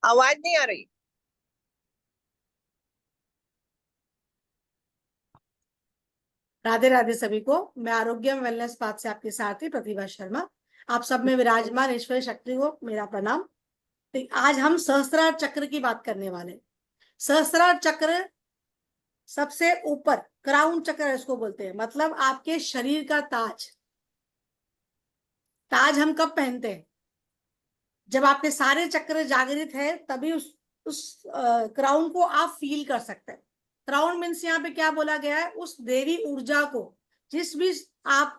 आवाज नहीं आ रही। राधे राधे सभी को। मैं आरोग्यम वेलनेस पाथ से आपके साथी प्रतिभा शर्मा। आप सब में विराजमान ईश्वर शक्ति को मेरा प्रणाम। तो आज हम सहस्त्रार चक्र की बात करने वाले हैं। सहस्त्रार चक्र सबसे ऊपर क्राउन चक्र इसको बोलते हैं, मतलब आपके शरीर का ताज। ताज हम कब पहनते हैं? जब आपके सारे चक्र जागृत है तभी उस क्राउन को आप फील कर सकते हैं। क्राउन मीन्स यहाँ पे क्या बोला गया है, उस देवी ऊर्जा को, जिस भी आप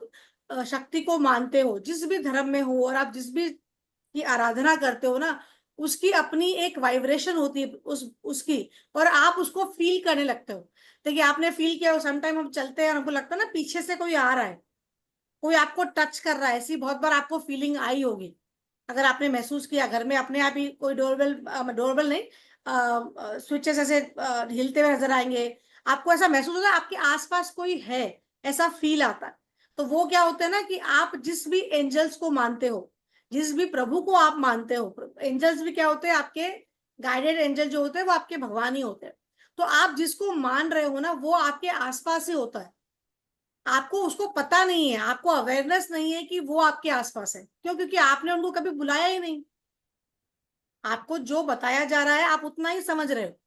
शक्ति को मानते हो, जिस भी धर्म में हो और आप जिस भी की आराधना करते हो ना, उसकी अपनी एक वाइब्रेशन होती है उसकी, और आप उसको फील करने लगते हो। देखिए आपने फील किया हो, समटाइम हम चलते हैं और हमको लगता है ना पीछे से कोई आ रहा है, कोई आपको टच कर रहा है, ऐसी बहुत बार आपको फीलिंग आई होगी। अगर आपने महसूस किया घर में अपने आप ही कोई डोरबेल, डोरबेल नहीं, स्विचेस ऐसे हिलते हुए नजर आएंगे, आपको ऐसा महसूस होगा आपके आसपास कोई है, ऐसा फील आता है। तो वो क्या होता है ना कि आप जिस भी एंजल्स को मानते हो, जिस भी प्रभु को आप मानते हो, एंजल्स भी क्या होते हैं, आपके गाइडेड एंजल जो होते हैं वो आपके भगवान ही होते हैं। तो आप जिसको मान रहे हो ना वो आपके आसपास ही होता है। आपको उसको पता नहीं है, आपको अवेयरनेस नहीं है कि वो आपके आसपास है। क्यों? क्योंकि आपने उनको कभी बुलाया ही नहीं। आपको जो बताया जा रहा है आप उतना ही समझ रहे हो,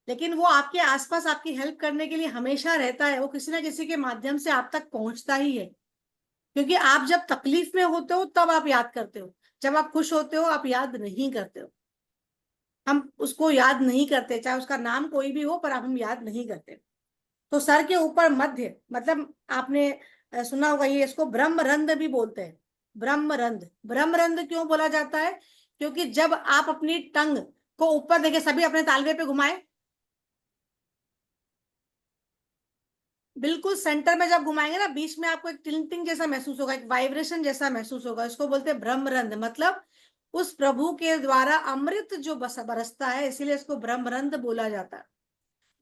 लेकिन वो आपके आसपास आपकी हेल्प करने के लिए हमेशा रहता है। वो किसी ना किसी के माध्यम से आप तक पहुंचता ही है। क्योंकि आप जब तकलीफ में होते हो तब आप याद करते हो, जब आप खुश होते हो आप याद नहीं करते हो। हम उसको याद नहीं करते, चाहे उसका नाम कोई भी हो, पर हम याद नहीं करते। तो सर के ऊपर मध्य, मतलब आपने सुना होगा, ये इसको ब्रह्मरंध्र भी बोलते हैं। ब्रह्मरंध्र, ब्रह्मरंध्र क्यों बोला जाता है? क्योंकि जब आप अपनी टंग को ऊपर देखे, सभी अपने तालवे पे घुमाए, बिल्कुल सेंटर में जब घुमाएंगे ना, बीच में आपको एक टिल्टिंग जैसा महसूस होगा, एक वाइब्रेशन जैसा महसूस होगा। इसको बोलते हैं ब्रह्मरंध्र। मतलब उस प्रभु के द्वारा अमृत जो बरसता है, इसीलिए इसको ब्रह्मरंध्र बोला जाता है।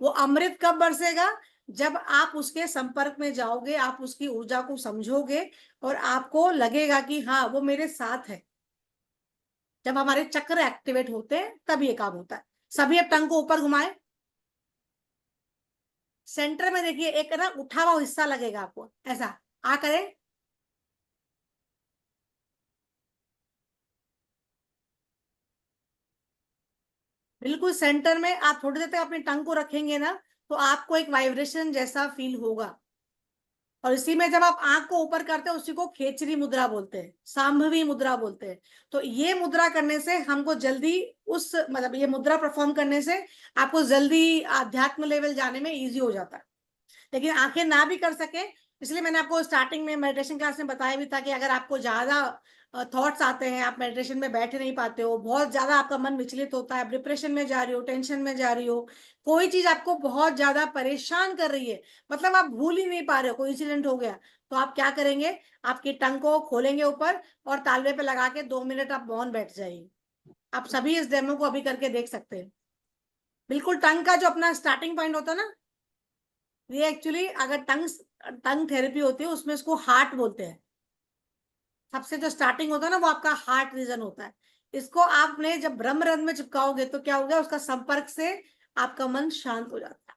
वो अमृत कब बरसेगा? जब आप उसके संपर्क में जाओगे, आप उसकी ऊर्जा को समझोगे और आपको लगेगा कि हाँ वो मेरे साथ है। जब हमारे चक्र एक्टिवेट होते हैं तब ये काम होता है। सभी अब टंग को ऊपर घुमाए, सेंटर में देखिए एक ना उठा हुआ हिस्सा लगेगा आपको, ऐसा आ करे। बिल्कुल सेंटर में आप थोड़ी देर तक अपनी टंग को रखेंगे ना, तो आपको एक वाइब्रेशन जैसा फील होगा। और इसी में जब आप आंख को ऊपर करते हैं, उसी को खेचरी मुद्रा बोलते हैं, सांभवी मुद्रा बोलते हैं। तो ये मुद्रा करने से हमको जल्दी उस, मतलब ये मुद्रा परफॉर्म करने से आपको जल्दी आध्यात्म लेवल जाने में इजी हो जाता है। लेकिन आंखें ना भी कर सके, इसलिए मैंने आपको स्टार्टिंग में मेडिटेशन क्लास में बताया भी था कि अगर आपको ज्यादा थॉट्स आते हैं, आप मेडिटेशन में बैठ नहीं पाते हो, बहुत ज्यादा आपका मन विचलित होता है, डिप्रेशन में जा रही हो, टेंशन में जा रही हो, कोई चीज आपको बहुत ज्यादा परेशान कर रही है, मतलब आप भूल ही नहीं पा रहे हो, कोई इंसिडेंट हो गया, तो आप क्या करेंगे? आपकी टंग को खोलेंगे ऊपर और तालवे पे लगा के 2 मिनट आप मौन बैठ जाइए। आप सभी इस डेमो को अभी करके देख सकते हैं। बिल्कुल टंग का जो अपना स्टार्टिंग पॉइंट होता है ना, ये एक्चुअली अगर टंग टंग थेरेपी होती है उसमें इसको हार्ट बोलते हैं। सबसे जो स्टार्टिंग होता है ना वो आपका हार्ट रीजन होता है। इसको आपने जब ब्रह्मरंध्र में चिपकाओगे तो क्या होगा, उसका संपर्क से आपका मन शांत हो जाता है।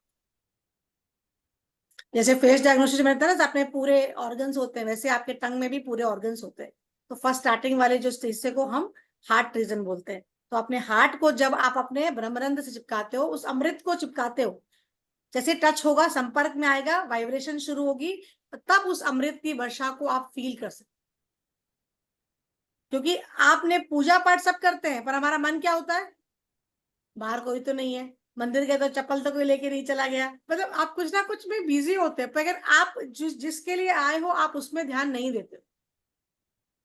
जैसे फेस डायग्नोसिस में रहता है ना, तो अपने पूरे ऑर्गन्स होते हैं, वैसे आपके टंग में भी पूरे ऑर्गन्स होते हैं। तो फर्स्ट स्टार्टिंग वाले जो हिस्से को हम हार्ट रीजन बोलते हैं। तो अपने हार्ट को जब आप अपने ब्रह्मरंध्र से चिपकाते हो, उस अमृत को चिपकाते हो, जैसे टच होगा, संपर्क में आएगा, वाइब्रेशन शुरू होगी, तब उस अमृत की वर्षा को आप फील कर सकते। क्योंकि आपने पूजा पाठ सब करते हैं, पर हमारा मन क्या होता है? बाहर कोई तो नहीं है, मंदिर गए तो चप्पल तो कोई लेके नहीं चला गया, मतलब आप कुछ ना कुछ में बिजी होते हैं। पर अगर आप जिसके लिए आए हो आप उसमें ध्यान नहीं देते,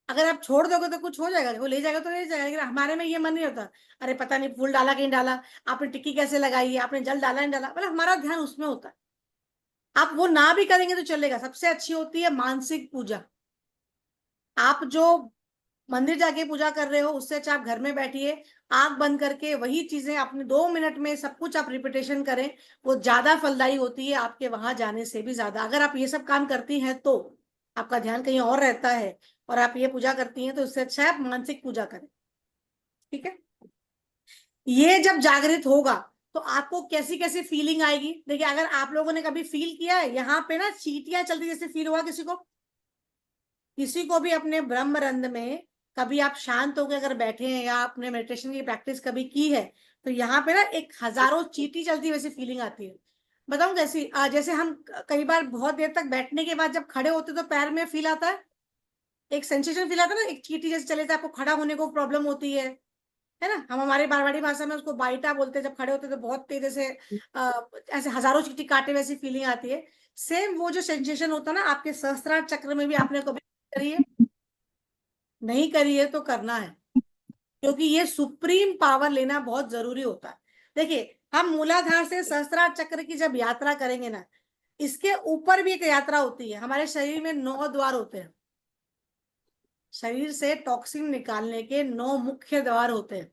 अगर आप छोड़ दोगे तो कुछ हो जाएगा, वो ले जाएगा तो ले जाएगा। लेकिन हमारे में ये मन नहीं होता, अरे पता नहीं फूल डाला कि नहीं डाला, आपने टिक्की कैसे लगाई है, आपने जल डाला नहीं डाला, मतलब हमारा ध्यान उसमें होता है। आप वो ना भी करेंगे तो चलेगा। सबसे अच्छी होती है मानसिक पूजा। आप जो मंदिर जाके पूजा कर रहे हो, उससे अच्छा आप घर में बैठिए, आंख बंद करके वही चीजें अपने 2 मिनट में सब कुछ आप रिपीटेशन करें। वो ज्यादा फलदायी होती है आपके वहां जाने से भी ज्यादा। अगर आप ये सब काम करती हैं तो आपका ध्यान कहीं और रहता है, और आप ये पूजा करती हैं, तो उससे अच्छा है आप मानसिक पूजा करें। ठीक है। ये जब जागृत होगा तो आपको कैसी कैसी फीलिंग आएगी। देखिए, अगर आप लोगों ने कभी फील किया है यहाँ पे ना चींटियां चलती जैसे फील हुआ किसी को, किसी को भी अपने ब्रह्मरंध्र में कभी आप शांत होकर अगर बैठे हैं या आपने मेडिटेशन की प्रैक्टिस कभी की है तो यहाँ पे ना एक हजारों चींटी चलती वैसी फीलिंग आती है। बताऊं कैसी? जैसे हम कई बार बहुत देर तक बैठने के बाद जब खड़े होते तो पैर में फील आता है, एक सेंसेशन फील आता है ना, एक चींटी जैसे चले तो आपको खड़ा होने को प्रॉब्लम होती है ना। हम हमारे मारवाड़ी भाषा में उसको बाइटा बोलते हैं, जब खड़े होते तो बहुत तेज से ऐसे हजारों चींटी काटे वैसी फीलिंग आती है। सेम वो जो सेंसेशन होता है ना आपके सहस्त्रार चक्र में भी आपने कभी करी है? नहीं करी है तो करना है, क्योंकि ये सुप्रीम पावर लेना बहुत जरूरी होता है। देखिए, हम मूलाधार से सहस्त्रार चक्र की जब यात्रा करेंगे ना, इसके ऊपर भी एक यात्रा होती है। हमारे शरीर में 9 द्वार होते हैं, शरीर से टॉक्सिन निकालने के 9 मुख्य द्वार होते हैं।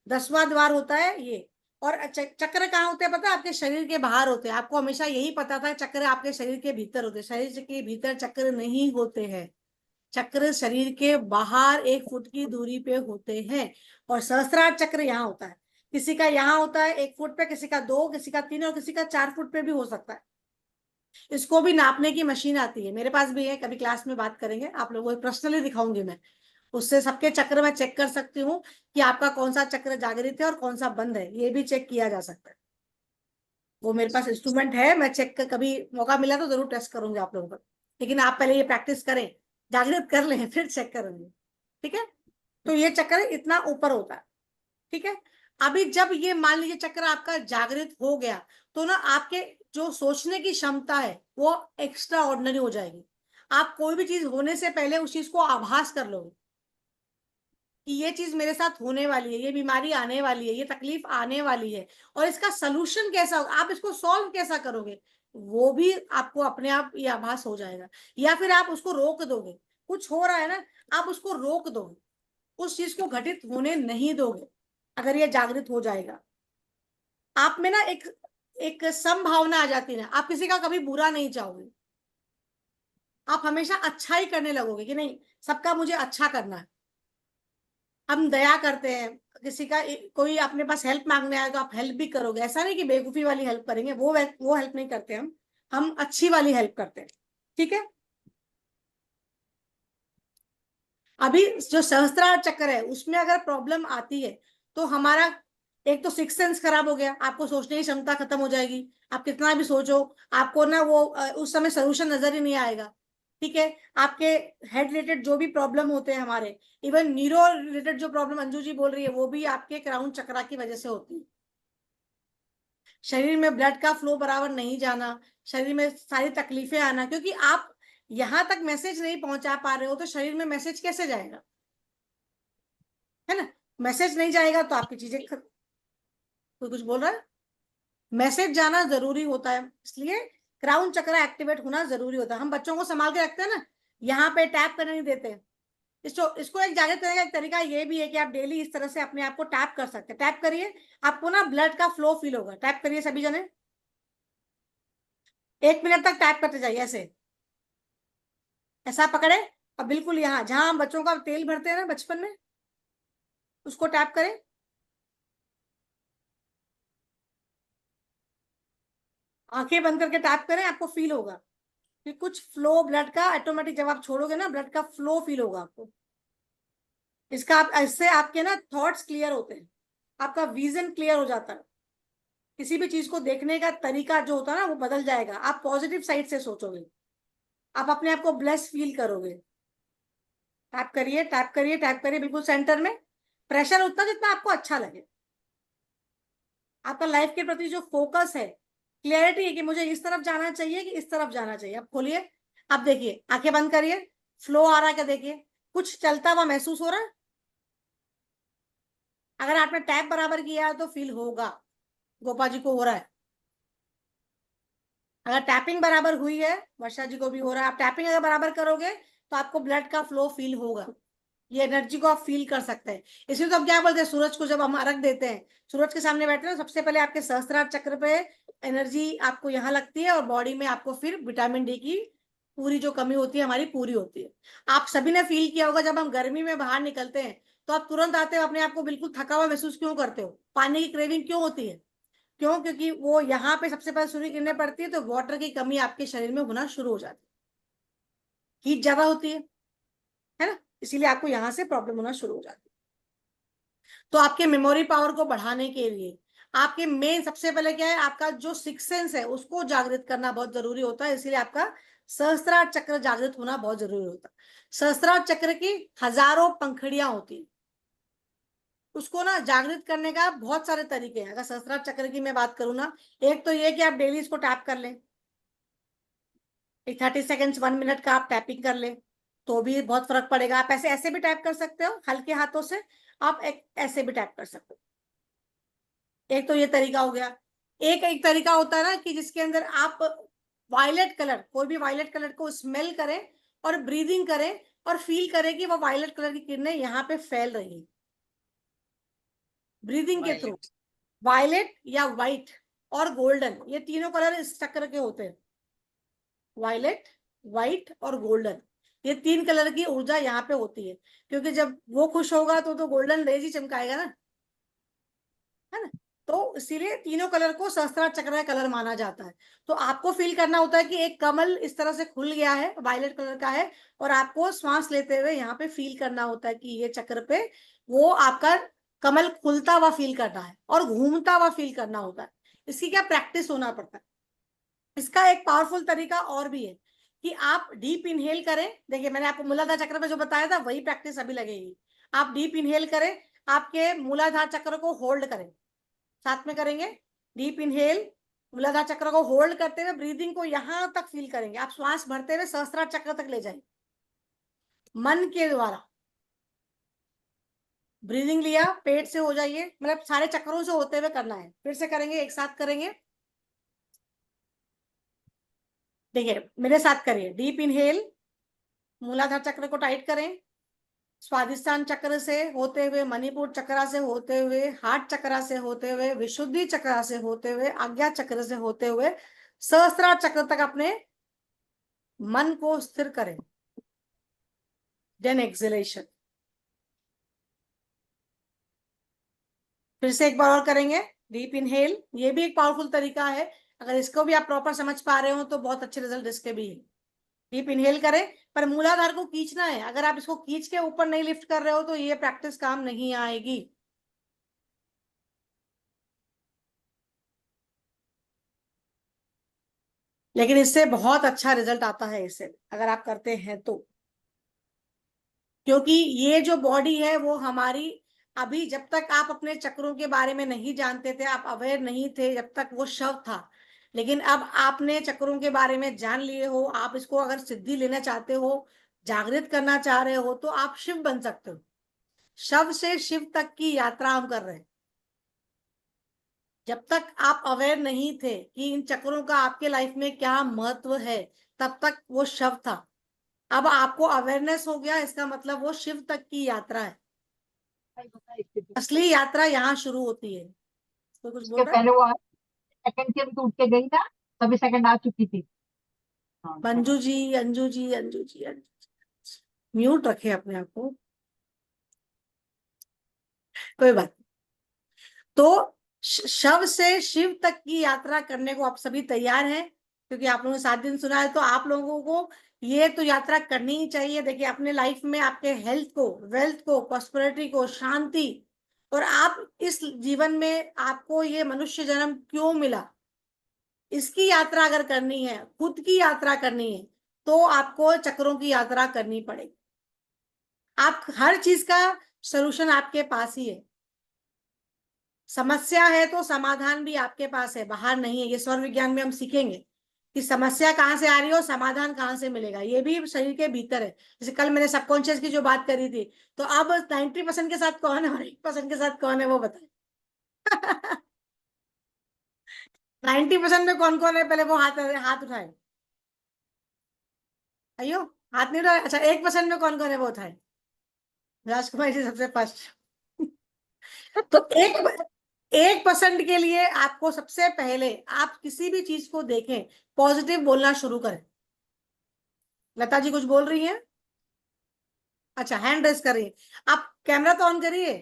10वां द्वार होता है ये। और चक्र कहाँ होते हैं पता है? आपके शरीर के बाहर होते हैं। आपको हमेशा यही पता था चक्र आपके शरीर के भीतर होते हैं, शरीर के भीतर चक्र नहीं होते हैं। चक्र शरीर के बाहर 1 फुट की दूरी पे होते हैं। और सहस्त्रार चक्र यहाँ होता है। किसी का यहाँ होता है 1 फुट पे, किसी का 2, किसी का 3 और किसी का 4 फुट पे भी हो सकता है। इसको भी नापने की मशीन आती है, मेरे पास भी है, कभी क्लास में बात करेंगे, आप लोगों को पर्सनली दिखाऊंगी मैं। उससे सबके चक्र में चेक कर सकती हूँ कि आपका कौन सा चक्र जागृत है और कौन सा बंद है, ये भी चेक किया जा सकता है। वो मेरे पास इंस्ट्रूमेंट है, मैं चेक कर, कभी मौका मिला तो जरूर टेस्ट करूंगी आप लोगों पर। लेकिन आप पहले ये प्रैक्टिस करें, जागृत कर लें, फिर चेक करेंगे। ठीक है? तो ये चक्र इतना ऊपर होता है। ठीक है? अभी जब ये मान लीजिए चक्र आपका जागृत हो गया तो ना आपके जो सोचने की क्षमता है वो एक्स्ट्रा ऑर्डिनरी हो जाएगी। आप कोई भी चीज होने से पहले उस चीज को आभास कर लोगे कि ये चीज मेरे साथ होने वाली है, ये बीमारी आने वाली है, ये तकलीफ आने वाली है, और इसका सलूशन कैसा होगा, आप इसको सॉल्व कैसा करोगे, वो भी आपको अपने आप ये आभास हो जाएगा। या फिर आप उसको रोक दोगे, कुछ हो रहा है ना, आप उसको रोक दोगे, उस चीज को घटित होने नहीं दोगे। अगर ये जागृत हो जाएगा, आप में ना एक एक संभावना आ जाती है ना, आप किसी का कभी बुरा नहीं चाहोगे, आप हमेशा अच्छा ही करने लगोगे कि नहीं, सबका मुझे अच्छा करना है। हम दया करते हैं, किसी का कोई अपने पास हेल्प मांगने आए तो आप हेल्प भी करोगे, ऐसा नहीं कि बेवकूफी वाली हेल्प करेंगे, वो हेल्प नहीं करते हम अच्छी वाली हेल्प करते हैं। ठीक है? अभी जो सहस्त्रार चक्र है उसमें अगर प्रॉब्लम आती है तो हमारा एक तो सिक्स सेंस खराब हो गया, आपको सोचने की क्षमता खत्म हो जाएगी। आप कितना भी सोचो, आपको ना वो उस समय सोल्यूशन नजर ही नहीं आएगा। ठीक है? आपके हेड रिलेटेड जो भी प्रॉब्लम होते हैं हमारे, इवन न्यूरो रिलेटेड जो प्रॉब्लम अंजू जी बोल रही है वो भी आपके क्राउन चक्रा की वजह से होती है। शरीर में ब्लड का फ्लो बराबर नहीं जाना, शरीर में सारी तकलीफें आना, क्योंकि आप यहां तक मैसेज नहीं पहुंचा पा रहे हो तो शरीर में मैसेज कैसे जाएगा? है ना? मैसेज नहीं जाएगा तो आपकी चीजें कोई कुछ बोल रहा है, मैसेज जाना जरूरी होता है, इसलिए क्राउन चक्र एक्टिवेट होना जरूरी होता है। हम बच्चों को संभाल के रखते हैं ना, यहाँ पे टैप करने नहीं देते। इसको एक जागृत करने का एक तरीका ये भी है कि आप डेली इस तरह से अपने आप को टैप कर सकते हैं। टैप करिए, आपको ना ब्लड का फ्लो फील होगा। टैप करिए सभी जने, 1 मिनट तक टैप करते जाइए, ऐसे ऐसा पकड़े और बिल्कुल यहाँ जहां हम बच्चों का तेल भरते हैं ना बचपन में, उसको टैप करें। आंखें बंद करके टैप करें, आपको फील होगा कि कुछ फ्लो ब्लड का ऑटोमेटिक, जब आप छोड़ोगे ना ब्लड का फ्लो फील होगा आपको। इसका आप इससे आपके ना थॉट्स क्लियर होते हैं, आपका विजन क्लियर हो जाता है, किसी भी चीज को देखने का तरीका जो होता है ना वो बदल जाएगा, आप पॉजिटिव साइड से सोचोगे, आप अपने आप को ब्लेस फील करोगे। टैप करिए, टैप करिए, टैप करिए, बिल्कुल सेंटर में। प्रेशर उतना जितना आपको अच्छा लगे। आपका लाइफ के प्रति जो फोकस है, क्लियरिटी है कि मुझे इस तरफ जाना चाहिए कि इस तरफ जाना चाहिए। आप खोलिए, आप देखिए, आंखें बंद करिए, फ्लो आ रहा है क्या देखिए, कुछ चलता हुआ महसूस हो रहा है। अगर आपने टैप बराबर किया है तो फील होगा, गोपा जी को हो रहा है। अगर टैपिंग बराबर हुई है, वर्षा जी को भी हो रहा है, आप टैपिंग अगर बराबर करोगे तो आपको ब्लड का फ्लो फील होगा, ये एनर्जी को आप फील कर सकते हैं। इसलिए तो हम क्या बोलते हैं, सूरज को जब हम अर्घ देते हैं, सूरज के सामने बैठे हैं, सबसे पहले आपके सहस्त्रार चक्र पे एनर्जी आपको यहाँ लगती है और बॉडी में आपको फिर विटामिन डी की पूरी जो कमी होती है हमारी पूरी होती है। आप सभी ने फील किया होगा, जब हम गर्मी में बाहर निकलते हैं तो आप तुरंत आते हो, अपने आप को बिल्कुल थका हुआ महसूस क्यों करते हो? पानी की क्रेविंग क्यों होती है? क्यों? क्योंकि वो यहाँ पे सबसे पहले सूर्य किरणें पड़ती है, तो वाटर की कमी आपके शरीर में होना शुरू हो जाती है, हीट ज्यादा होती है ना, इसीलिए आपको यहाँ से प्रॉब्लम होना शुरू हो जाती है। तो आपके मेमोरी पावर को बढ़ाने के लिए आपके मेन सबसे पहले क्या है, आपका जो सिक्स सेंस है उसको जागृत करना बहुत जरूरी होता है, इसीलिए आपका सहस्त्रार चक्र जागृत होना बहुत जरूरी होता है। सहस्त्रार चक्र की हजारों पंखुड़ियां होती है, उसको ना जागृत करने का बहुत सारे तरीके हैं। अगर सहस्त्रार चक्र की मैं बात करूँ ना, एक तो ये कि आप डेली इसको टैप कर लें, 30 सेकेंड्स 1 मिनट का आप टैपिंग कर लें तो भी बहुत फर्क पड़ेगा। आप ऐसे ऐसे भी टैप कर सकते हो हल्के हाथों से, आप ऐसे भी टैप कर सकते हो। एक तो ये तरीका हो गया। एक एक तरीका होता है ना कि जिसके अंदर आप वायलेट कलर, कोई भी वायलेट कलर को स्मेल करें और ब्रीदिंग करें और फील करें कि वो वायलेट कलर की किरणें यहाँ पे फैल रही है ब्रीदिंग के थ्रू। वायलेट या व्हाइट और गोल्डन, ये तीनों कलर इस चक्र के होते हैं। वायलेट, व्हाइट और गोल्डन, ये 3 कलर की ऊर्जा यहाँ पे होती है, क्योंकि जब वो खुश होगा तो गोल्डन रेज ही चमकाएगा ना, है ना। तो इसीलिए तीनों कलर को सहस्त्रार चक्र का कलर माना जाता है। तो आपको फील करना होता है कि एक कमल इस तरह से खुल गया है, वायलेट कलर का है, और आपको श्वास लेते हुए यहाँ पे फील करना होता है कि ये चक्र पे वो आपका कमल खुलता हुआ फील करना है और घूमता हुआ फील करना होता है। इसकी क्या प्रैक्टिस होना पड़ता है। इसका एक पावरफुल तरीका और भी है कि आप डीप इनहेल करें। देखिए मैंने आपको मूलाधार चक्र में जो बताया था वही प्रैक्टिस अभी लगेगी। आप डीप इनहेल करें, आपके मूलाधार चक्र को होल्ड करें, साथ में करेंगे डीप इनहेल, मूलाधार चक्र को होल्ड करते हुए ब्रीदिंग को यहां तक फील करेंगे। आप श्वास भरते हुए सहस्त्रार चक्र तक ले जाएंगे मन के द्वारा। ब्रीदिंग लिया, पेट से हो जाइए, मतलब सारे चक्रों से होते हुए करना है। फिर से करेंगे, एक साथ करेंगे। देखिए मेरे साथ करिए, डीप इनहेल, मूलाधार चक्र को टाइट करें, स्वादिष्टान चक्र से होते हुए, मणिपुर चक्र से होते हुए, हार्ट चक्र से होते हुए, विशुद्धि चक्र से होते हुए, आज्ञा चक्र से होते हुए सहस्त्रार चक्र तक अपने मन को स्थिर करें। Then acceleration. फिर से एक बार और करेंगे डीप इनहेल, ये भी एक पावरफुल तरीका है। अगर इसको भी आप प्रॉपर समझ पा रहे हो तो बहुत अच्छे रिजल्ट इसके भी है। डीप इनहेल करें, पर मूलाधार को खींचना है। अगर आप इसको खींच के ऊपर नहीं लिफ्ट कर रहे हो तो ये प्रैक्टिस काम नहीं आएगी। लेकिन इससे बहुत अच्छा रिजल्ट आता है इससे, अगर आप करते हैं तो। क्योंकि ये जो बॉडी है वो हमारी, अभी जब तक आप अपने चक्रों के बारे में नहीं जानते थे, आप अवेयर नहीं थे, जब तक वो शव था। लेकिन अब आपने चक्रों के बारे में जान लिए हो, आप इसको अगर सिद्धि लेना चाहते हो, जागृत करना चाह रहे हो, तो आप शिव बन सकते हो। शव से शिव तक की यात्रा हम कर रहे हैं। जब तक आप अवेयर नहीं थे कि इन चक्रों का आपके लाइफ में क्या महत्व है, तब तक वो शव था। अब आपको अवेयरनेस हो गया, इसका मतलब वो शिव तक की यात्रा है। असली यात्रा यहाँ शुरू होती है। तो कुछ उसके बोल रहा है? पहले वो सेकंड के टूट के गई ना, तभी सेकंड आ चुकी थी। हाँ अंजू चलो। जी, अंजू जी, अंजू जी, अंजू जी, म्यूट रखे अपने आप को, कोई बात नहीं। तो शव से शिव तक की यात्रा करने को आप सभी तैयार हैं? क्योंकि आप लोगों ने 7 दिन सुना है, तो आप लोगों को ये तो यात्रा करनी ही चाहिए। देखिए अपने लाइफ में आपके हेल्थ को, वेल्थ को, प्रॉस्पेरिटी को, शांति, और आप इस जीवन में आपको ये मनुष्य जन्म क्यों मिला, इसकी यात्रा अगर करनी है, खुद की यात्रा करनी है, तो आपको चक्रों की यात्रा करनी पड़ेगी। आप हर चीज का सलूशन आपके पास ही है। समस्या है तो समाधान भी आपके पास है, बाहर नहीं है। ये स्वर विज्ञान में हम सीखेंगे कि समस्या कहाँ से आ रही है और समाधान कहाँ से मिलेगा, ये भी शरीर के भीतर है। जैसे कल मैंने सबकॉन्शियस की जो बात करी थी, तो अब 90% के साथ कौन है और 1% के साथ कौन है वो बताए। 90% में कौन कौन है, पहले वो हाथ हाथ उठाए। अयो, हाथ नहीं उठाए। अच्छा, 1% में कौन कौन है वो उठाए। राजकुमारी जी सबसे फर्स्ट। तो 1% के लिए आपको सबसे पहले, आप किसी भी चीज को देखें, पॉजिटिव बोलना शुरू करें। लता जी कुछ बोल रही हैं? अच्छा, हैंड रेस कर रही है। आप कैमरा तो ऑन करिए।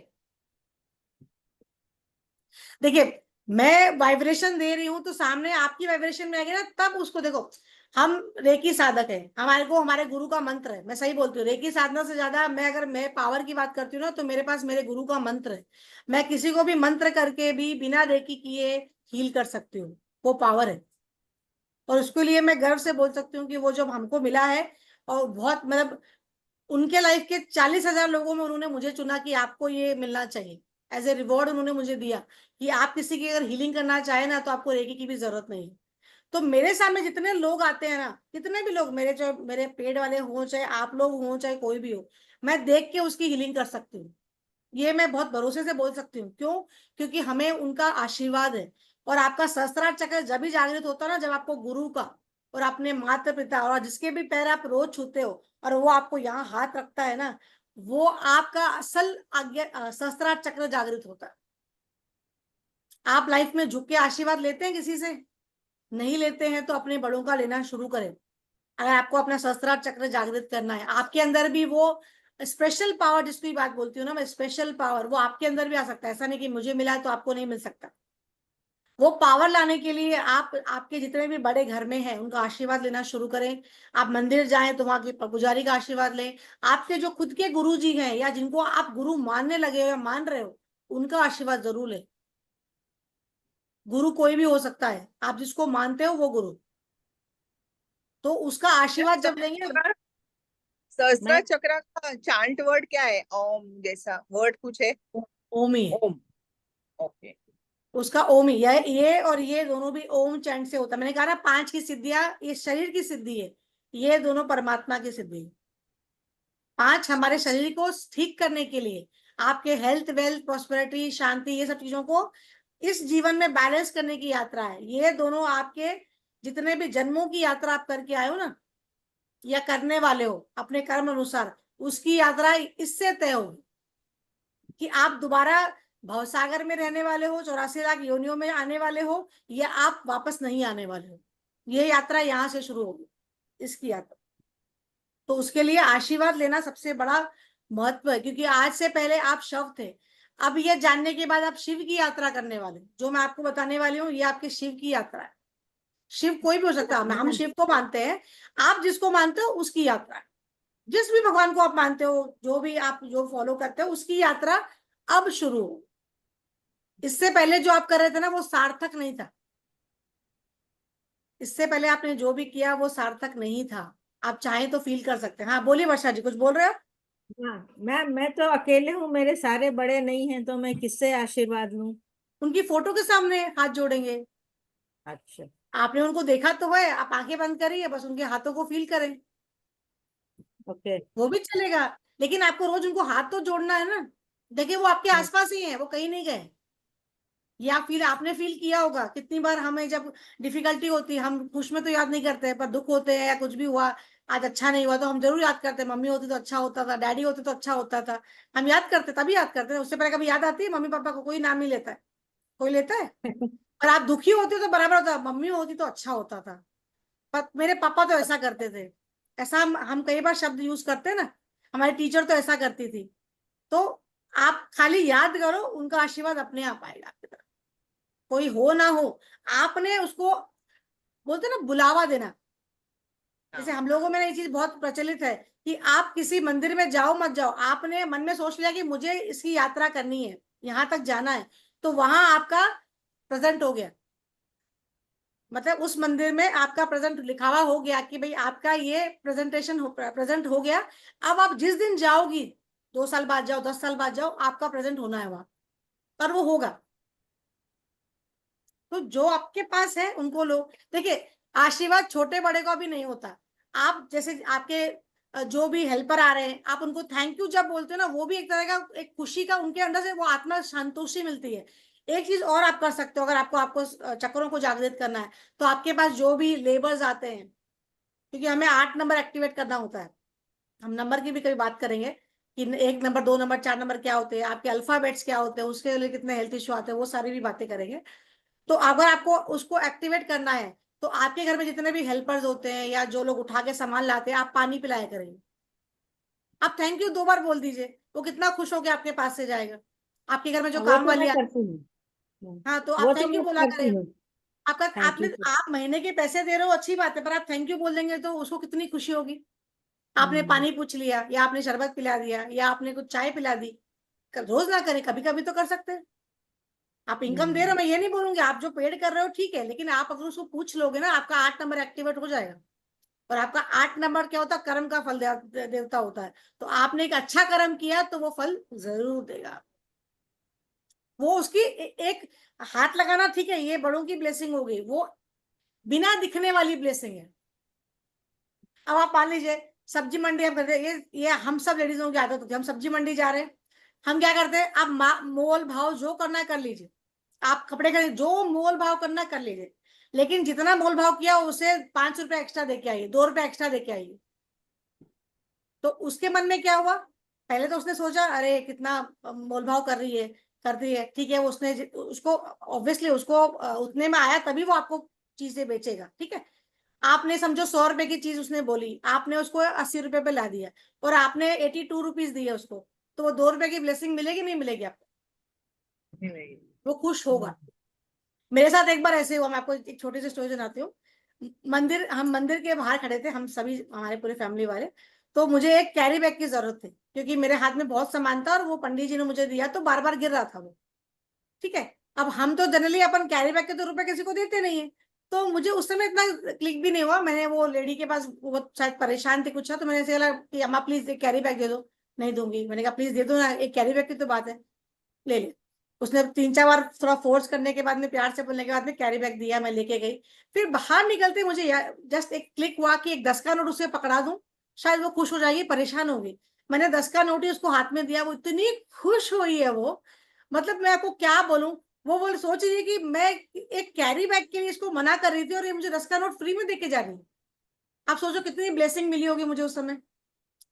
देखिए, मैं वाइब्रेशन दे रही हूं तो सामने आपकी वाइब्रेशन में आएगी ना, तब उसको देखो। हम रेकी साधक है, हमारे को हमारे गुरु का मंत्र है। मैं सही बोलती हूँ, रेकी साधना से ज्यादा मैं पावर की बात करती हूँ ना, तो मेरे पास मेरे गुरु का मंत्र है। मैं किसी को भी मंत्र करके भी बिना रेकी किए हील कर सकती हूँ। वो पावर है, और उसके लिए मैं गर्व से बोल सकती हूँ कि वो जब हमको मिला है, और बहुत मतलब उनके लाइफ के 40,000 लोगों में उन्होंने मुझे चुना कि आपको ये मिलना चाहिए। एज ए रिवॉर्ड उन्होंने मुझे दिया कि आप किसी की अगर हीलिंग करना चाहे ना, तो आपको रेकी की भी जरूरत नहीं है। तो मेरे सामने जितने लोग आते हैं ना, कितने भी लोग, मेरे चाहे मेरे पेड वाले हों, चाहे आप लोग हों, चाहे कोई भी हो, मैं देख के उसकी हीलिंग कर सकती हूँ। ये मैं बहुत भरोसे से बोल सकती हूँ। क्यों? क्योंकि हमें उनका आशीर्वाद है। और आपका सहस्त्रार चक्र जब भी जागृत होता है ना, जब आपको गुरु का और अपने माता पिता और जिसके भी पैर आप रोज छूते हो, और वो आपको यहाँ हाथ रखता है ना, वो आपका असल आज्ञा सहस्त्रार चक्र जागृत होता है। आप लाइफ में झुक के आशीर्वाद लेते हैं किसी से? नहीं लेते हैं, तो अपने बड़ों का लेना शुरू करें। अगर आपको अपना सहस्त्रार चक्र जागृत करना है, आपके अंदर भी वो स्पेशल पावर, जिसकी बात बोलती हूँ ना मैं, स्पेशल पावर, वो आपके अंदर भी आ सकता है। ऐसा नहीं कि मुझे मिला है तो आपको नहीं मिल सकता। वो पावर लाने के लिए आप आपके जितने भी बड़े घर में हैं उनका आशीर्वाद लेना शुरू करें। आप मंदिर जाएं तो वहां के पुजारी का आशीर्वाद लें। आपके जो खुद के गुरु जी हैं, या जिनको आप गुरु मानने लगे हो या मान रहे हो, उनका आशीर्वाद जरूर लें। गुरु कोई भी हो सकता है, आप जिसको मानते हो वो गुरु, तो उसका आशीर्वाद जब लेंगे। सहस्त्र मैं चक्र का चांट वर्ड क्या है? ओम जैसा वर्ड कुछ है? ओम ही है। ओम। ओके। उसका ओम ही, ये और ये दोनों भी ओम चैंट से होता है। मैंने कहा ना, 5 की सिद्धियां, ये शरीर की सिद्धि है, ये दोनों परमात्मा की सिद्धि है। 5 हमारे शरीर को ठीक करने के लिए, आपके हेल्थ, वेल्थ, प्रॉस्पेरिटी, शांति, ये सब चीजों को इस जीवन में बैलेंस करने की यात्रा है। ये दोनों आपके जितने भी जन्मों की यात्रा आप करके आए हो ना, या करने वाले हो अपने कर्म अनुसार, उसकी यात्रा इससे तय होगी कि आप दोबारा भवसागर में रहने वाले हो, 84 लाख योनियों में आने वाले हो, या आप वापस नहीं आने वाले हो। ये यात्रा यहाँ से शुरू होगी, इसकी यात्रा। तो उसके लिए आशीर्वाद लेना सबसे बड़ा महत्व है, क्योंकि आज से पहले आप शव थे। अब ये जानने के बाद आप शिव की यात्रा करने वाले हो। जो मैं आपको बताने वाली हूँ, ये आपके शिव की यात्रा है। शिव कोई भी हो सकता है, हम शिव को मानते हैं। आप जिसको मानते हो उसकी यात्रा है। जिस भी भगवान को आप मानते हो, जो भी आप जो फॉलो करते हो, उसकी यात्रा अब शुरू हो। इससे पहले जो आप कर रहे थे ना, वो सार्थक नहीं था। इससे पहले आपने जो भी किया वो सार्थक नहीं था। आप चाहें तो फील कर सकते हैं। हाँ बोलिए वर्षा जी, कुछ बोल रहे हो? हाँ, मैं तो अकेले हूँ, मेरे सारे बड़े नहीं हैं, तो मैं किससे आशीर्वाद लूं? उनकी फोटो के सामने हाथ जोड़ेंगे। अच्छा। आपने उनको देखा तो है, आप आंखें बंद करिए, बस उनके हाथों को फील करें, ओके। वो भी चलेगा। लेकिन आपको रोज उनको हाथ तो जोड़ना है ना। देखिए, वो आपके हम्म, आसपास ही है, वो कहीं नहीं गए। ये आप फील, आपने फील किया होगा कितनी बार। हमें जब डिफिकल्टी होती है, हम खुश में तो याद नहीं करते हैं, पर दुख होते हैं या कुछ भी हुआ, आज अच्छा नहीं हुआ, तो हम जरूर याद करते हैं, मम्मी होती तो अच्छा होता था, डैडी होते तो अच्छा होता था। हम याद करते, तभी याद करते हैं। उससे पहले कभी याद आती है मम्मी पापा को? कोई नाम नहीं लेता है। कोई लेता है? और आप दुखी होते हो तो बराबर होता है, मम्मी होती तो अच्छा होता था, पर मेरे पापा तो ऐसा करते थे। ऐसा हम कई बार शब्द यूज करते हैं ना, हमारी टीचर तो ऐसा करती थी। तो आप खाली याद करो, उनका आशीर्वाद अपने आप आएगा आपकी तरफ। कोई हो ना हो, आपने उसको, बोलते हैं ना, बुलावा देना। जैसे हम लोगों में ये चीज बहुत प्रचलित है कि आप किसी मंदिर में जाओ मत जाओ, आपने मन में सोच लिया कि मुझे इसकी यात्रा करनी है, यहाँ तक जाना है, तो वहां आपका प्रेजेंट हो गया। मतलब उस मंदिर में आपका प्रेजेंट लिखा हुआ हो गया कि भाई आपका ये प्रेजेंट हो गया। अब आप जिस दिन जाओगी, 2 साल बाद जाओ, 10 साल बाद जाओ, आपका प्रेजेंट होना है वहां, पर वो होगा। तो जो आपके पास है उनको लो। देखिए, आशीर्वाद छोटे बड़े का भी नहीं होता। आप जैसे आपके जो भी हेल्पर आ रहे हैं, आप उनको थैंक यू जब बोलते हो ना, वो भी एक तरह का एक खुशी का, उनके अंदर से वो आत्मा संतुष्टि मिलती है। एक चीज और आप कर सकते हो, अगर आपको आपको चक्रों को जागृत करना है, तो आपके पास जो भी लेबर्स आते हैं, क्योंकि हमें 8 नंबर एक्टिवेट करना होता है। हम नंबर की भी कभी बात करेंगे कि 1 नंबर, 2 नंबर, 4 नंबर क्या होते हैं, आपके अल्फाबेट्स क्या होते हैं, उसके लिए कितने हेल्थ इश्यू आते हैं, वो सारी भी बातें करेंगे। तो अगर आपको उसको एक्टिवेट करना है, तो आपके घर में जितने भी हेल्पर्स होते हैं या जो लोग उठा के सामान लाते हैं, आप पानी पिलाया करेंगे। आप थैंक यू 2 बार बोल दीजिए, वो कितना खुश होकर आपके पास से जाएगा। आपके घर में जो वो काम तो वाली मैं करती हूँ। हाँ, तो वो आप तो थैंक यू मैं बोला करती करें। हूँ। आपका थैंक आपने यू। आप महीने के पैसे दे रहे हो, अच्छी बात है, पर आप थैंक यू बोल देंगे तो उसको कितनी खुशी होगी। आपने पानी पूछ लिया, या आपने शरबत पिला दिया, या आपने कुछ चाय पिला दी। रोज ना करें, कभी कभी तो कर सकते हैं। आप इनकम दे रहे हो, मैं ये नहीं बोलूंगी, आप जो पेड कर रहे हो ठीक है, लेकिन आप अगर उसको पूछ लोगे ना, आपका 8 नंबर एक्टिवेट हो जाएगा। और आपका 8 नंबर क्या होता है? कर्म का फल देवता होता है। तो आपने एक अच्छा कर्म किया तो वो फल जरूर देगा। वो उसकी एक हाथ लगाना ठीक है, ये बड़ों की ब्लेसिंग हो गई, वो बिना दिखने वाली ब्लेसिंग है। अब आप मान लीजिए सब्जी मंडी हम करते हैं, ये हम सब लेडीजों की आदत होती है। हम सब्जी मंडी जा रहे हैं, हम क्या करते हैं? आप मोल भाव जो करना है कर लीजिए, आप कपड़े खरीद जो मोल भाव करना है कर लीजिए, लेकिन जितना मोल भाव किया उसे 5 रुपए एक्स्ट्रा देके आइए, 2 रुपए एक्स्ट्रा देके आइए। तो उसके मन में क्या हुआ? पहले तो उसने सोचा अरे कितना मोल भाव कर रही है, ठीक है। उसने उसको ऑब्वियसली उसको उतने में आया, तभी वो आपको चीजें बेचेगा, ठीक है। आपने समझो 100 रुपए की चीज उसने बोली, आपने उसको 80 रुपए पे ला दिया, और आपने 82 रुपीज दिए उसको, तो वो 2 रुपए की ब्लेसिंग मिलेगी नहीं मिलेगी आपको? वो खुश होगा। मेरे साथ एक बार ऐसे हुआ, मैं आपको एक छोटी सी स्टोरी सुनाती हूँ। हम मंदिर के बाहर खड़े थे, हम सभी, हमारे पूरे फैमिली वाले। तो मुझे एक कैरी बैग की जरूरत थी, क्योंकि मेरे हाथ में बहुत सामान था, और वो पंडित जी ने मुझे दिया तो बार बार गिर रहा था वो, ठीक है। अब हम तो जनरली अपन कैरी बैग के तो रुपए किसी को देते नहीं है। तो मुझे उस समय इतना क्लिक भी नहीं हुआ, मैंने वो लेडी के पास, वो शायद परेशान थी कुछ, तो मैंने ऐसे बोला कि अम्मा प्लीज एक कैरी बैग दे दो। नहीं दूंगी, मैंने कहा प्लीज दे दो ना, एक कैरी बैग की तो बात है, ले ले। उसने 3-4 बार थोड़ा फोर्स करने के बाद में, प्यार से बोलने के बाद में कैरी बैग दिया, मैं लेके गई। फिर बाहर निकलते मुझे जस्ट एक क्लिक हुआ कि एक 10 का नोट उसे पकड़ा दूं, शायद वो खुश हो जाएगी, परेशान होगी। मैंने 10 का नोट ही उसको हाथ में दिया, वो इतनी खुश हुई है वो, मतलब मैं आपको क्या बोलूं। वो बोल सोच रही है कि मैं एक कैरी बैग के लिए इसको मना कर रही थी, और ये मुझे 10 का नोट फ्री में देके जा रही है। आप सोचो कितनी ब्लेसिंग मिली होगी मुझे उस समय।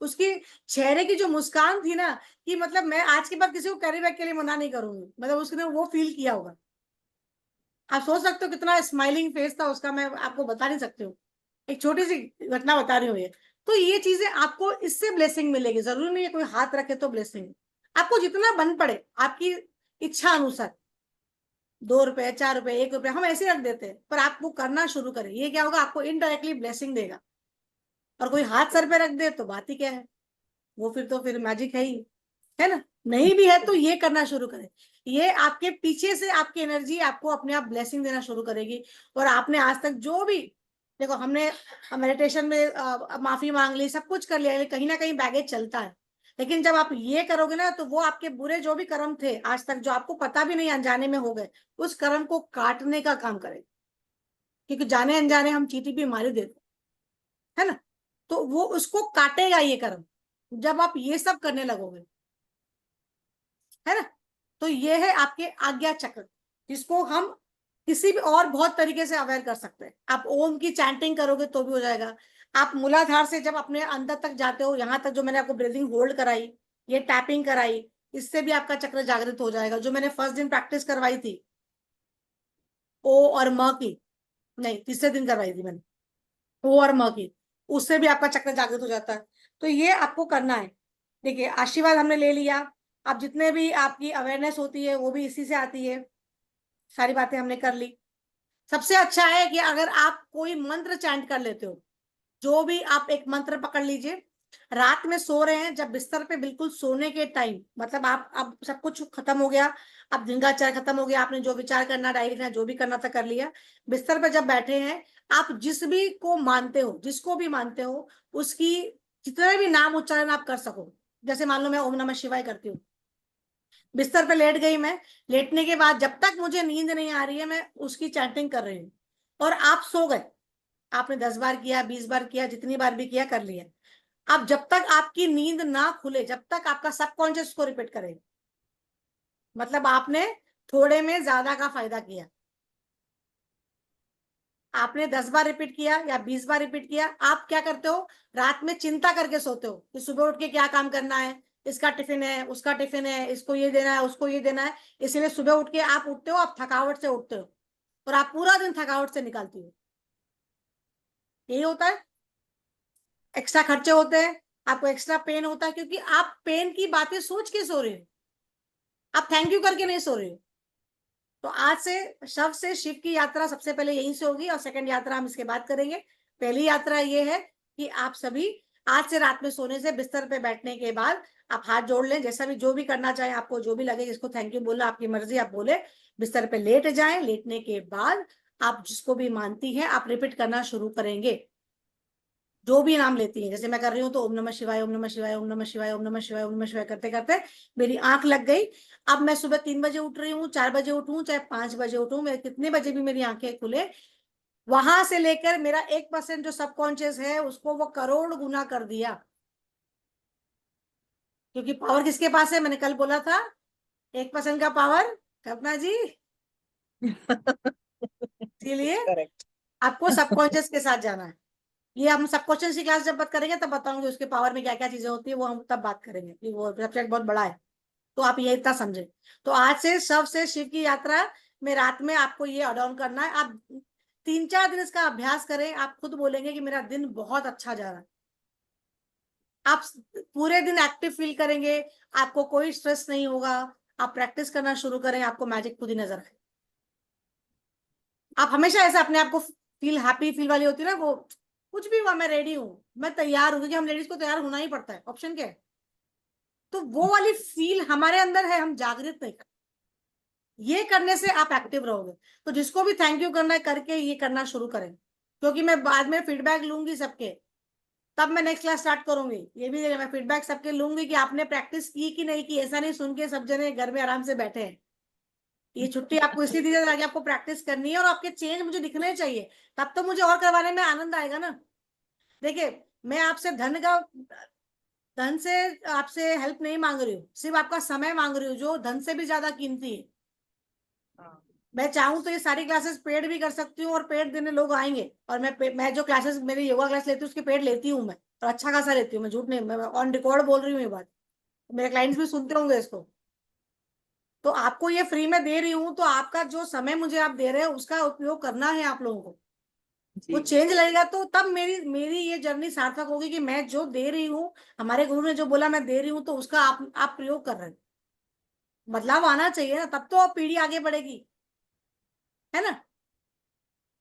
उसकी चेहरे की जो मुस्कान थी ना, कि मतलब मैं आज के बाद किसी को कैरी बैग के लिए मना नहीं करूंगी, मतलब उसने वो फील किया होगा। आप सोच सकते हो कितना स्माइलिंग फेस था उसका, मैं आपको बता नहीं सकती हूँ। एक छोटी सी घटना बता रही हूँ ये। तो ये चीजें आपको इससे ब्लेसिंग मिलेगी, जरूरी नहीं है कोई हाथ रखे तो ब्लेसिंग। आपको जितना बन पड़े आपकी इच्छा अनुसार, 2 रुपए, 4 रुपए, 1 रुपए, हम ऐसे रख देते हैं, पर आप वो करना शुरू करें, ये क्या होगा? आपको इनडायरेक्टली ब्लेसिंग देगा। और कोई हाथ सर पे रख दे तो बात ही क्या है, वो फिर तो फिर मैजिक है ही, है ना। नहीं भी है तो ये करना शुरू करें, ये आपके पीछे से आपकी एनर्जी आपको अपने आप ब्लेसिंग देना शुरू करेगी। और आपने आज तक जो भी, देखो हमने मेडिटेशन में माफी मांग ली, सब कुछ कर लिया, लेकिन कहीं ना कहीं बैगेज चलता है। लेकिन जब आप ये करोगे ना, तो वो आपके बुरे जो भी कर्म थे आज तक, जो आपको पता भी नहीं अनजाने में हो गए, उस कर्म को काटने का काम करें। क्योंकि जाने अनजाने हम चीटी भी मार ही देते, है ना। तो वो उसको काटेगा ये कर्म, जब आप ये सब करने लगोगे, है ना। तो ये है आपके आज्ञा चक्र, जिसको हम किसी भी और बहुत तरीके से अवेयर कर सकते हैं। आप ओम की चैंटिंग करोगे तो भी हो जाएगा। आप मूलाधार से जब अपने अंदर तक जाते हो, यहाँ तक जो मैंने आपको ब्रीदिंग होल्ड कराई, ये टैपिंग कराई, इससे भी आपका चक्र जागृत हो जाएगा। जो मैंने फर्स्ट दिन प्रैक्टिस करवाई थी ओ और म की, नहीं तीसरे दिन करवाई थी मैंने, ओ और म की, उससे भी आपका चक्र जागृत हो जाता है। तो ये आपको करना है। देखिए आशीर्वाद हमने ले लिया, अब जितने भी आपकी अवेयरनेस होती है वो भी इसी से आती है, सारी बातें हमने कर ली। सबसे अच्छा है कि अगर आप कोई मंत्र चैंट कर लेते हो, जो भी आप एक मंत्र पकड़ लीजिए, रात में सो रहे हैं, जब बिस्तर पे बिल्कुल सोने के टाइम, मतलब आप अब सब कुछ खत्म हो गया, अब दिन का चर खत्म हो गया, आपने जो विचार करना, डायरी लिखना, जो भी करना था कर लिया। बिस्तर पे जब बैठे हैं, आप जिस भी को मानते हो, जिसको भी मानते हो, उसकी जितने भी नाम उच्चारण आप कर सको, जैसे मान लो मैं ओम नमः शिवाय करती हूँ, बिस्तर पे लेट गई मैं, लेटने के बाद जब तक मुझे नींद नहीं आ रही है, मैं उसकी चैंटिंग कर रही हूँ। और आप सो गए, आपने 10 बार किया, 20 बार किया, जितनी बार भी किया कर लिया। अब जब तक आपकी नींद ना खुले, जब तक आपका सबकॉन्शियस को रिपीट करे, मतलब आपने थोड़े में ज्यादा का फायदा किया। आपने 10 बार रिपीट किया या 20 बार रिपीट किया, आप क्या करते हो? रात में चिंता करके सोते हो कि सुबह उठ के क्या काम करना है, इसका टिफिन है, उसका टिफिन है, इसको ये देना है, उसको ये देना है। इसलिए सुबह उठ के आप उठते हो, आप थकावट से उठते हो, और आप पूरा दिन थकावट से निकालती हो। यही होता है, एक्स्ट्रा खर्चे होते हैं, आपको एक्स्ट्रा पेन होता है, क्योंकि आप पेन की बातें सोच के सो रहे हो, आप थैंक यू करके नहीं सो रहे हो। तो आज से शव से शिव की यात्रा सबसे पहले यहीं से होगी, और सेकंड यात्रा हम इसके बाद करेंगे। पहली यात्रा ये है कि आप सभी आज से रात में सोने से बिस्तर पे बैठने के बाद आप हाथ जोड़ लें, जैसा भी जो भी करना चाहें, आपको जो भी लगे, जिसको थैंक यू बोलना आपकी मर्जी, आप बोले। बिस्तर पे लेट जाएं, लेटने के बाद आप जिसको भी मानती हैं आप रिपीट करना शुरू करेंगे, जो भी नाम लेती है। जैसे मैं कर रही हूँ तो ओम नमः शिवाय, ओम नमः शिवाय, ओम नमः शिवाय, ओम नमः शिवाय, ओम नमः शिवाय करते करते मेरी आंख लग गई। अब मैं सुबह 3 बजे उठ रही हूँ, 4 बजे उठूं, चाहे 5 बजे उठूं, मैं कितने बजे भी मेरी आंखें खुले, वहां से लेकर मेरा 1% जो सबकॉन्शियस है उसको वो करोड़ गुना कर दिया। क्योंकि पावर किसके पास है, मैंने कल बोला था 1% का पावर कल्पना जी। इसीलिए करेक्ट। आपको सबकॉन्शियस के साथ जाना है। ये हम सबकॉन्शियस की क्लास जब बात करेंगे तब बताऊंगी उसके पावर में क्या क्या चीजें होती है, वो हम तब बात करेंगे, कि वो सब्जेक्ट बहुत बड़ा है, तो आप ये इतना समझे। तो आज से शव से शिव की यात्रा में रात में आपको ये अडाउन करना है। आप 3-4 दिन इसका अभ्यास करें, आप खुद बोलेंगे कि मेरा दिन बहुत अच्छा जा रहा है। आप पूरे दिन एक्टिव फील करेंगे, आपको कोई स्ट्रेस नहीं होगा। आप प्रैक्टिस करना शुरू करें, आपको मैजिक खुद ही नजर आए। आप हमेशा ऐसा अपने आप को फील हैप्पी फील वाली होती है ना, वो कुछ भी हुआ मैं रेडी हूँ, मैं तैयार हूँ, क्योंकि हम लेडीज को तैयार होना ही पड़ता है, ऑप्शन क्या है। तो वो वाली फील हमारे अंदर है, हम जागृत नहीं करते। ये करने से आप एक्टिव रहोगे। तो जिसको भी थैंक यू करना है करके ये करना शुरू करें, क्योंकि मैं बाद में फीडबैक लूंगी सबके, तब मैं नेक्स्ट क्लास स्टार्ट करूंगी। ये भी मैं फीडबैक सबके लूंगी कि आपने प्रैक्टिस की कि नहीं की। ऐसा नहीं सुन के सब जने घर में आराम से बैठे हैं। ये छुट्टी आपको इसलिए दी जाती है, आपको प्रैक्टिस करनी है और आपके चेंज मुझे दिखने चाहिए, तब तो मुझे और करवाने में आनंद आएगा ना। देखिए, मैं आपसे धन से आपसे हेल्प नहीं मांग रही हूँ, सिर्फ आपका समय मांग रही हूँ, जो धन से भी ज्यादा कीमती है। मैं चाहूँ तो ये सारी क्लासेस पेड भी कर सकती हूँ, और पेड देने लोग आएंगे, और मैं जो क्लासेस मेरी योगा क्लास लेती हूँ उसकी पेड लेती हूँ मैं, और अच्छा खासा लेती हूँ, मैं झूठ नहीं, मैं ऑन रिकॉर्ड बोल रही हूँ ये बात, मेरे क्लाइंट्स भी सुनते होंगे इसको। तो आपको ये फ्री में दे रही हूँ, तो आपका जो समय मुझे आप दे रहे हैं उसका उपयोग करना है आप लोगों को। वो चेंज लगेगा तो तब मेरी मेरी ये जर्नी सार्थक होगी, कि मैं जो दे रही हूँ, हमारे गुरु ने जो बोला मैं दे रही हूँ, तो उसका आप प्रयोग कर रहे हैं। बदलाव आना चाहिए ना, तब तो आप पीढ़ी आगे बढ़ेगी, है ना।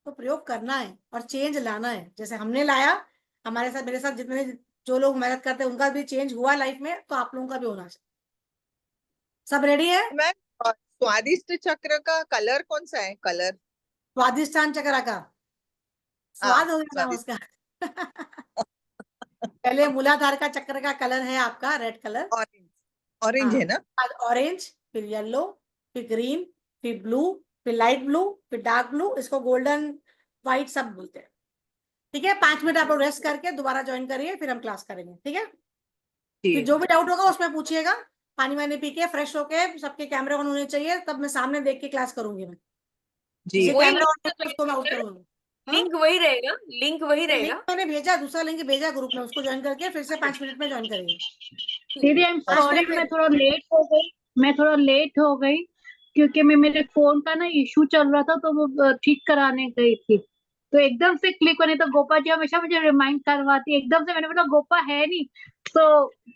तो प्रयोग करना है और चेंज लाना है, जैसे हमने लाया, हमारे साथ मेरे साथ जितने जो लोग मेहनत करते हैं उनका भी चेंज हुआ लाइफ में, तो आप लोगों का भी होना चाहिए। सब रेडी है? मैम, स्वादिष्ट चक्र का कलर कौन सा है? कलर स्वादिष्टान चक्र का स्वाद हो गया नाम स्वादिष्ट। उसका। पहले मूलाधार का चक्र का कलर है आपका रेड कलर, ऑरेंज, ऑरेंज है ना? ऑरेंज, फिर येलो, फिर ग्रीन, फिर ब्लू, फिर लाइट ब्लू, फिर डार्क ब्लू, इसको गोल्डन व्हाइट सब बोलते हैं। ठीक है, 5 मिनट आप लोग रेस्ट करके दोबारा ज्वाइन करिए, फिर हम क्लास करेंगे, ठीक है। फिर जो भी डाउट होगा उसमें पूछिएगा, पानी वानी पी के फ्रेश होके, सबके कैमरे ऑन होने चाहिए, तब मैं सामने देख के क्लास करूंगी। मैं जी। जिसे वही कैमरा ऑन लिंक है उसको मैं आउट करूंगी। लिंक वही रहेगा, लिंक वही लिंक रहेगा। मैंने भेजा, दूसरा लिंक भेजा ग्रुप में, उसको ज्वाइन करके फिर से 5 मिनट में ज्वाइन करेंगे। दीदी आई एम 5 सॉरी, मिनट में मैं थोड़ा लेट हो गई, मैं थोड़ा लेट हो गई, क्योंकि मैं मेरे फोन का ना इशू चल रहा था, तो वो ठीक कराने गई थी, तो एकदम से क्लिक होने, तो गोपा जी हमेशा मुझे रिमाइंड करवाती है, एकदम से मैंने बोला गोपा है नहीं, तो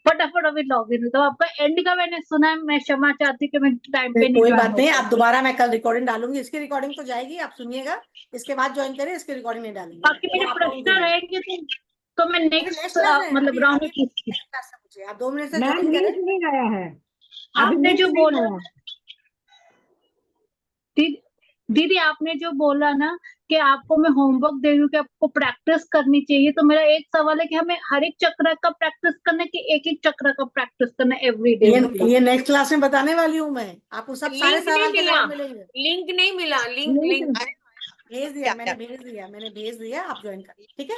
फटाफट अभी लॉग इन। तो आपका एंड का मैंने सुना है, मैं क्षमा चाहती हूँ कि मैं टाइम पे नहीं कोई ज्वाइन बात हो नहीं, पाई। आप दोबारा, मैं कल रिकॉर्डिंग डालूंगी, इसकी रिकॉर्डिंग तो जाएगी, आप सुनिएगा, इसके बाद ज्वाइन करिए, इसकी रिकॉर्डिंग नहीं डालेंगे। बाकी मेरे आप लोगों को प्रश्न रहेंगे तो मैं अभी नेक्स्ट नेक्स्ट क्लास है, मतलब अभी राउंड अभी में पूछती हूँ। नेक्स्ट क्लास से पूछिए, आप 2 मिनट से मैम ज्वाइन करें। लिंक नहीं आया है, अभी आपने लिंक जो नहीं बोला आया। दीदी, दीदी आपने जो बोला ना कि आपको मैं होमवर्क दे रही हूँ कि आपको प्रैक्टिस करनी चाहिए, तो मेरा एक सवाल है कि हमें हर एक चक्र का प्रैक्टिस करना है कि एक एक चक्र का प्रैक्टिस करना है एवरीडे? ये नेक्स्ट क्लास में बताने वाली हूँ मैं, आपको सब सारे लिंक नहीं सवाल के मिला, जवाब मिलेंगे। लिंक नहीं मिला, लिंक लिंक लिंक भेज दिया, मैंने भेज दिया, आप ज्वाइन करिए, ठीक है।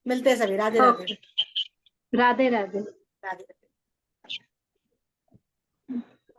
मिलते हैं सभी, राधे राधे। ओके, राधे राधे। राधे।